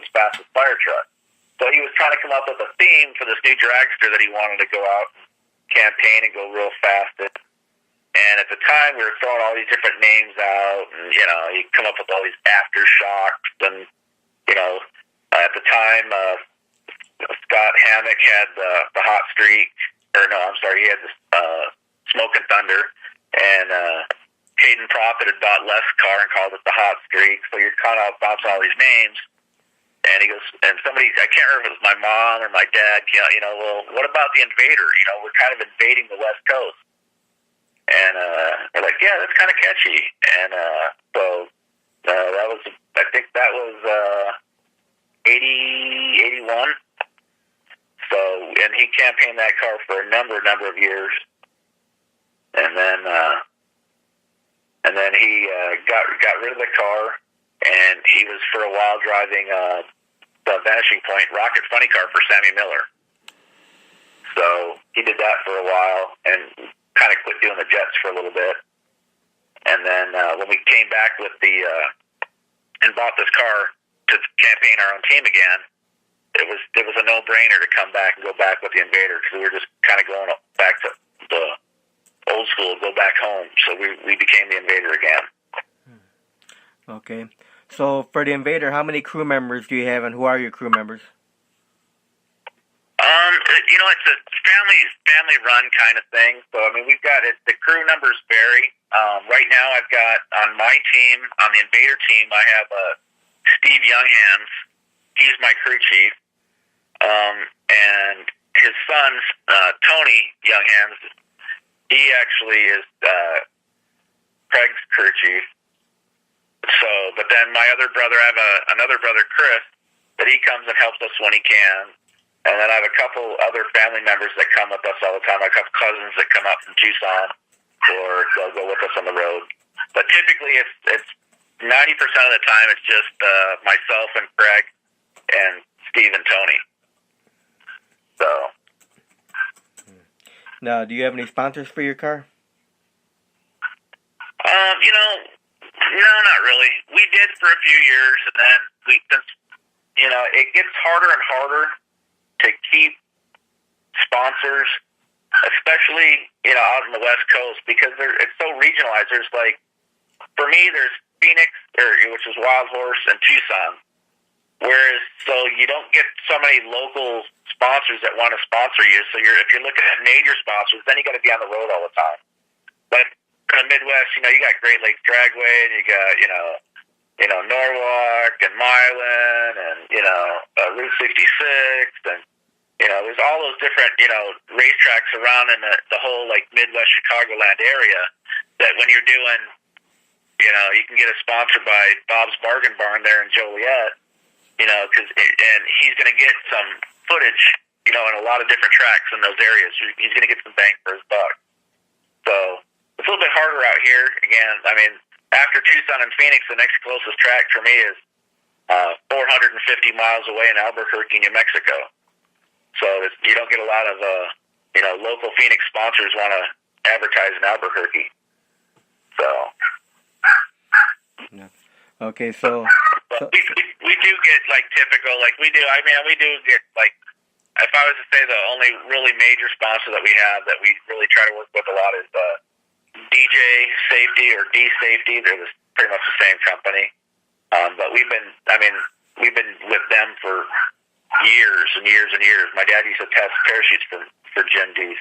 world's fastest fire truck. So he was trying to come up with a theme for this new dragster that he wanted to go out and campaign and go real fast in. And at the time, we were throwing all these different names out, and, he'd come up with all these aftershocks. And, at the time, Scott Hammock had the Hot Streak, he had the Smoke and Thunder, and Hayden Prophet had bought Les' car and called it the Hot Streak. So you're kind of bouncing all these names. And he goes, and somebody, I can't remember if it was my mom or my dad, well, what about the Invader? We're kind of invading the West Coast. And they're like, yeah, that's kind of catchy. And so that was, I think that was 81. So, and he campaigned that car for a number of years. And then he got rid of the car, and he was for a while driving the Vanishing Point rocket funny car for Sammy Miller. So he did that for a while and kind of quit doing the jets for a little bit. And then when we came back with and bought this car to campaign our own team again, it was a no-brainer to come back and go back with the Invader, because we were just kind of going back to the old school, go back home. So we became the Invader again. Okay. So for the Invader, how many crew members do you have, and who are your crew members? It's a family run kind of thing. So, we've got it. The crew numbers vary. Right now, I've got on my team, on the Invader team, I have Steve Younghans. He's my crew chief. And his son, Tony Younghans, he actually is Craig's crew chief. So, but then my other brother, I have another brother, Chris, that he comes and helps us when he can. And then I have a couple other family members that come with us all the time. I have a couple cousins that come up from Tucson, or they'll go with us on the road. But typically, it's 90% of the time it's just myself and Craig and Steve and Tony. So. Now, do you have any sponsors for your car? No, not really. We did for a few years, and then since it gets harder and harder to keep sponsors, especially out in the West Coast, because it's so regionalized. There's for me, there's Phoenix, which is Wild Horse, and Tucson. Whereas, so you don't get so many local sponsors that want to sponsor you. So if you're looking at major sponsors, then you got to be on the road all the time. But in the Midwest, you got Great Lakes Dragway, and you got Norwalk and Milan, and Route 66, and there's all those different racetracks around in the whole Midwest Chicagoland area. That when you're doing, you can get a sponsor by Bob's Bargain Barn there in Joliet. And he's going to get some footage, in a lot of different tracks in those areas. He's going to get some bang for his buck. So it's a little bit harder out here. Again, after Tucson and Phoenix, the next closest track for me is 450 miles away in Albuquerque, New Mexico. So you don't get a lot of, local Phoenix sponsors want to advertise in Albuquerque. So. Yeah. Okay, so we do get typical, we do. We do get if I was to say the only really major sponsor that we have that we really try to work with a lot is DJ Safety or D Safety. They're pretty much the same company, but we've been with them for years and years and years. My dad used to test parachutes for Jim D.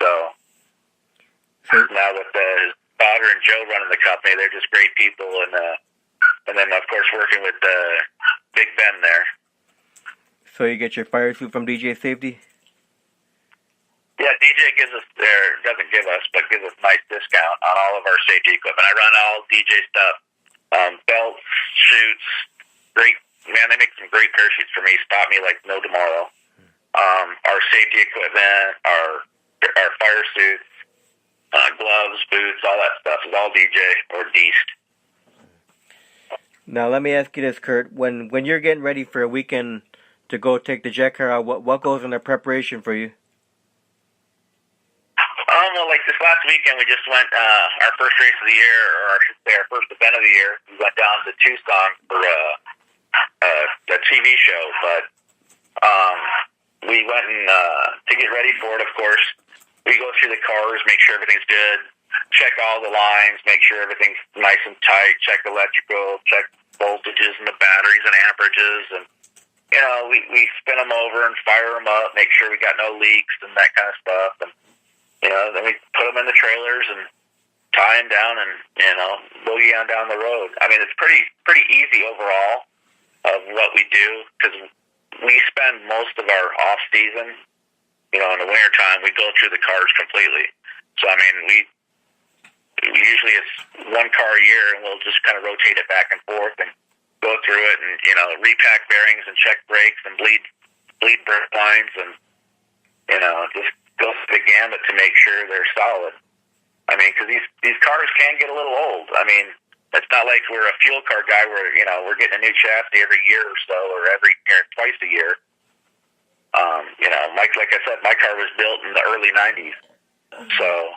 So now with his daughter and Joe running the company, they're just great people, and then of course working with Big Ben there. So you get your fire suit from DJ Safety? Yeah, DJ gives us doesn't give us, but gives us nice discount on all of our safety equipment. I run all DJ stuff, belts, chutes, great. Man, they make some great parachutes for me. Stop me like no tomorrow. Our safety equipment, our fire suits, gloves, boots, all that stuff is all DJ or Deast. Now let me ask you this, Curt. When you're getting ready for a weekend to go take the jet car out, what goes into preparation for you? Well, this last weekend we just went our first race of the year, or I should say our first event of the year. We went down to Tucson for a 2 TV show, but we went and to get ready for it. Of course, we go through the cars, make sure everything's good, check all the lines, make sure everything's nice and tight, check electrical, check voltages and the batteries and amperages, and we spin them over and fire them up, make sure we got no leaks and that kind of stuff, and then we put them in the trailers and tie them down and boogie on down the road. I mean, it's pretty easy overall of what we do, because we spend most of our off season, in the winter time, we go through the cars completely. So I mean, we usually it's one car a year, and we'll just kind of rotate it back and forth and go through it, and repack bearings and check brakes and bleed brake lines, and just go through the gamut to make sure they're solid. I mean, because these cars can get a little old. I mean, it's not like we're a fuel car guy where we're getting a new chassis every year or so, or every year, twice a year. Like I said, my car was built in the early '90s, so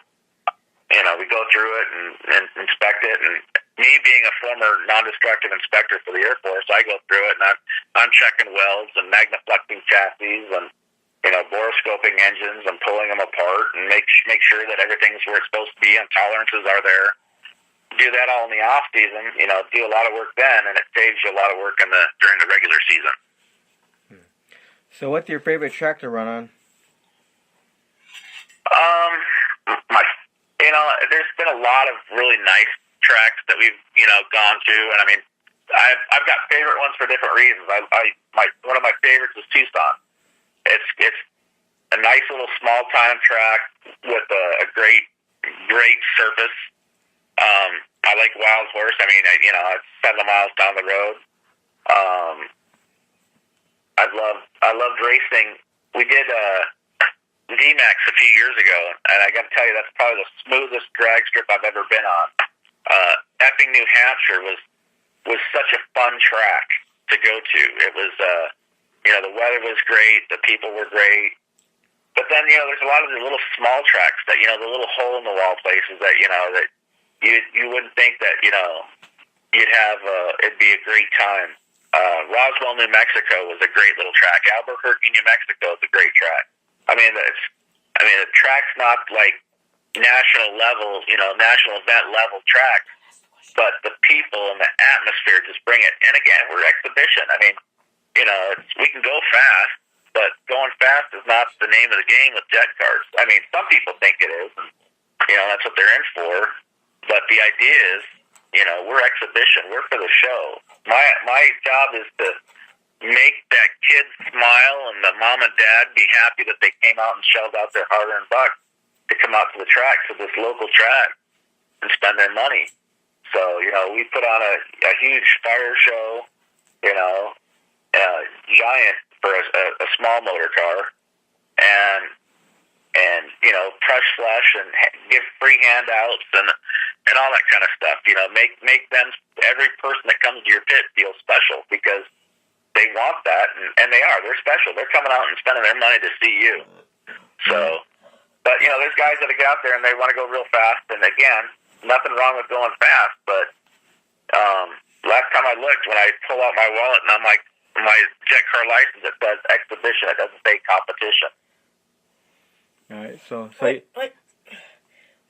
we go through it and inspect it. And me being a former non-destructive inspector for the Air Force, I go through it and I'm checking welds and magnafluxing chassis and boroscoping engines and pulling them apart and make sure that everything's where it's supposed to be and tolerances are there. Do that all in the off season, do a lot of work then, and it saves you a lot of work during the regular season. So what's your favorite track to run on? There's been a lot of really nice tracks that we've, gone to, and I mean, I've got favorite ones for different reasons. One of my favorites is Tucson. It's a nice little small time track with a great surface. I like Wild Horse. I mean, it's 7 miles down the road. I loved racing. We did VMAX a few years ago, and I got to tell you, that's probably the smoothest drag strip I've ever been on. Epping, New Hampshire was such a fun track to go to. It was, the weather was great, the people were great. But then, there's a lot of the little small tracks that, the little hole in the wall places that, that you wouldn't think that, you'd have, it'd be a great time. Roswell, New Mexico was a great little track. Albuquerque, New Mexico is a great track. I mean, the track's not like national level, national event level track, but the people and the atmosphere just bring it. And again, we're exhibition. I mean, we can go fast, but going fast is not the name of the game with jet cars. I mean, some people think it is, and, that's what they're in for. But the idea is, we're exhibition. We're for the show. My job is to make that kid smile and the mom and dad be happy that they came out and shelled out their hard-earned bucks to come out to the track, to this local track, and spend their money. So, we put on a huge fire show, giant for a small motor car, and press flush and give free handouts and all that kind of stuff. Make them, every person that comes to your pit feel special, because they want that, and they are. They're special. They're coming out and spending their money to see you. So, but there's guys that get out there and they want to go real fast. And again, nothing wrong with going fast. But last time I looked, when I pull out my wallet and I'm like, my jet car license, it says exhibition. It doesn't say competition. All right. So Wait.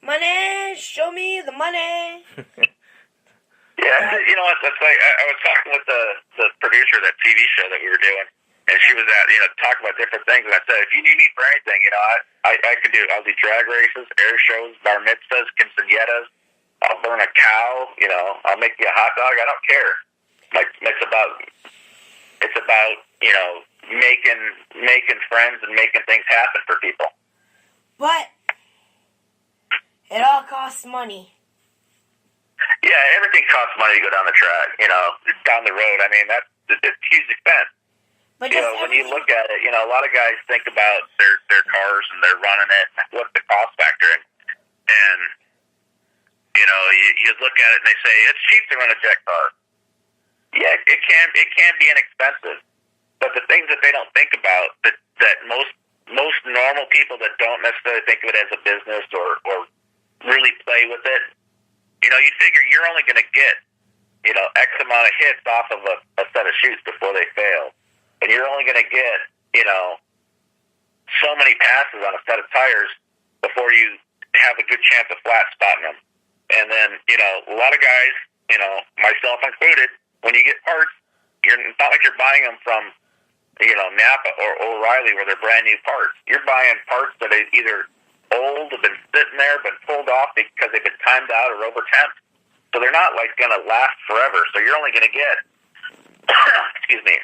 Money, show me the money. Yeah, it's like I was talking with the producer of that TV show that we were doing, and she was talking about different things, and I said, if you need me for anything, I can do it. I'll do drag races, air shows, bar mitzvahs, quinceañeras. I'll burn a cow. I'll make you a hot dog. I don't care. Like it's about making friends and making things happen for people. But it all costs money. Yeah, everything costs money to go down the track, down the road. I mean, it's a huge expense. But when you look at it, a lot of guys think about their cars and they're running it, what's the cost factor? And you look at it and they say, it's cheap to run a jet car. Yeah, it can be inexpensive. But the things that they don't think about, that most normal people that don't necessarily think of it as a business or really play with it, you figure you're only going to get, X amount of hits off of a set of shoots before they fail. you're only going to get, so many passes on a set of tires before you have a good chance of flat spotting them. And then, a lot of guys, myself included, when you get parts, it's not like you're buying them from, Napa or O'Reilly where they're brand new parts. You're buying parts that are either old, have been sitting there, been pulled off because they've been timed out or over temped. So they're not like going to last forever. So you're only going to get, excuse me,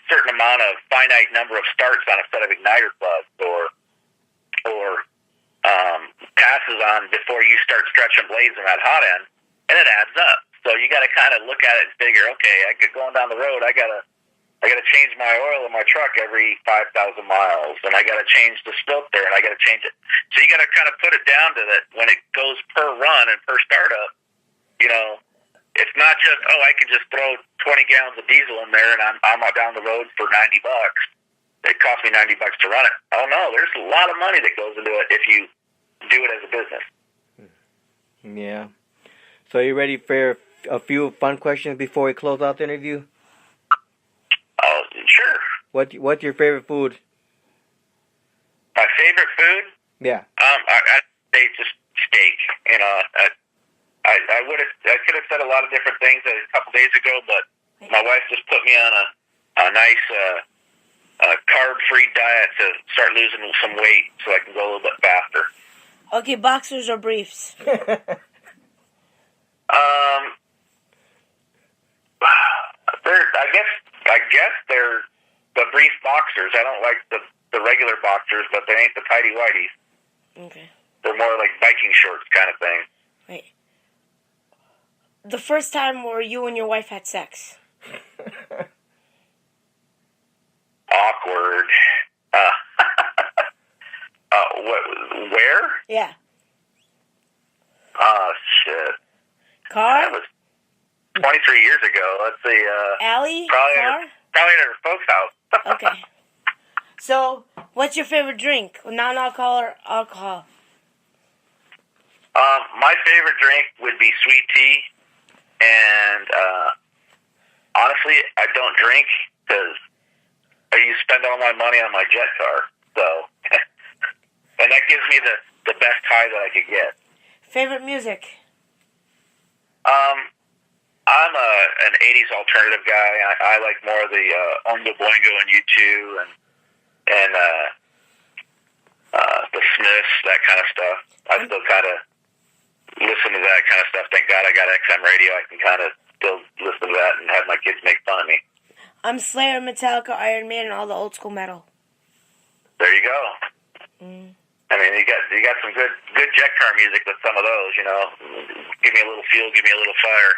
certain amount of finite number of starts on a set of igniter plugs or passes on before you start stretching blades in that hot end, and it adds up. So you got to kind of look at it and figure, okay, I get going down the road, I got to change my oil in my truck every 5,000 miles, and I got to change the filter, and I got to change it. So you got to kind of put it down to that when it goes per run and per startup, it's not just, I can just throw 20 gallons of diesel in there and I'm down the road for $90. It cost me $90 to run it. Oh no, there's a lot of money that goes into it if you do it as a business. Yeah. So you ready for a few fun questions before we close out the interview? Oh, sure. What's your favorite food? My favorite food? Yeah. I'd say just steak. I could have said a lot of different things a couple days ago, but my wife just put me on a nice carb-free diet to start losing some weight so I can go a little bit faster. Okay, boxers or briefs? I guess they're the brief boxers. I don't like the regular boxers, but they ain't the tighty whities. Okay. They're more like biking shorts kind of thing. Wait. The first time where you and your wife had sex? Awkward. Where? Yeah. Oh, shit. Car? That was 23 years ago. Let's see. Alley? Probably Car? at her folks' house. Okay. So, what's your favorite drink? Non-alcohol or alcohol? My favorite drink would be sweet tea. And honestly, I don't drink because I spend all my money on my jet car. So, and that gives me the best high that I could get. Favorite music? I'm an 80s alternative guy. I like more of the Oingo Boingo and U2 and the Smiths, that kind of stuff. I still kind of listen to that kind of stuff. Thank God I got XM radio. I can kind of still listen to that and have my kids make fun of me. I'm Slayer, Metallica, Iron Maiden, and all the old school metal. There you go. I mean, you got some good jet car music with some of those. Give me a little fuel, give me a little fire.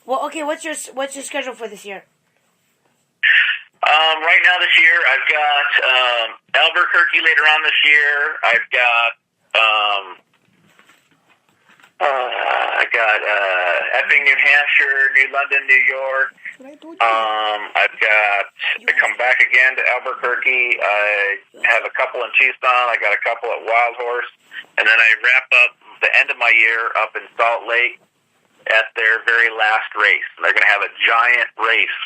Well, okay. What's your schedule for this year? Right now this year, I've got Albuquerque later on this year. I've got Epping, New Hampshire, New London, New York. I come back again to Albuquerque. I have a couple in Tucson. I got a couple at Wild Horse. And then I wrap up the end of my year up in Salt Lake at their very last race. And they're going to have a giant race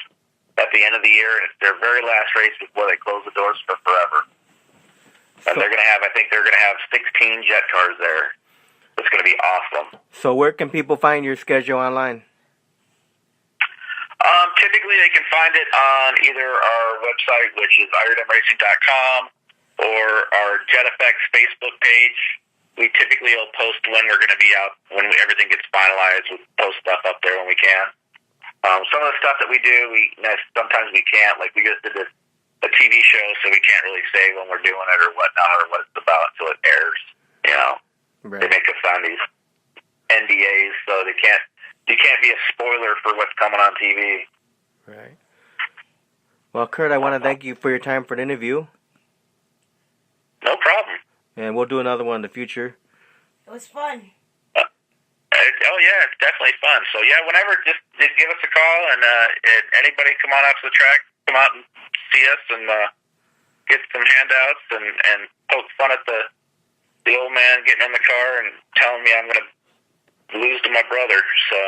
at the end of the year, and it's their very last race before they close the doors for forever. And they're going to have, I think they're going to have 16 jet cars there. It's going to be awesome. So where can people find your schedule online? Typically, they can find it on either our website, which is eierdamracing.com, or our JetFX Facebook page. We typically will post when we're going to be out, when everything gets finalized. We'll post stuff up there when we can. Some of the stuff that we do, sometimes we can't. Like, we just did a TV show, so we can't really say when we're doing it or whatnot or what it's about until it airs. Right. They make us sign these NDAs, so you can't be a spoiler for what's coming on TV. Right. Well, Curt, I want to thank you for your time for the interview. No problem. And we'll do another one in the future. It was fun. It's definitely fun. So, whenever, just give us a call, and anybody come on out to the track, come out and see us, and get some handouts, and poke fun at the old man getting in the car and telling me I'm going to lose to my brother. So,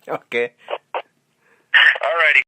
Okay. All righty.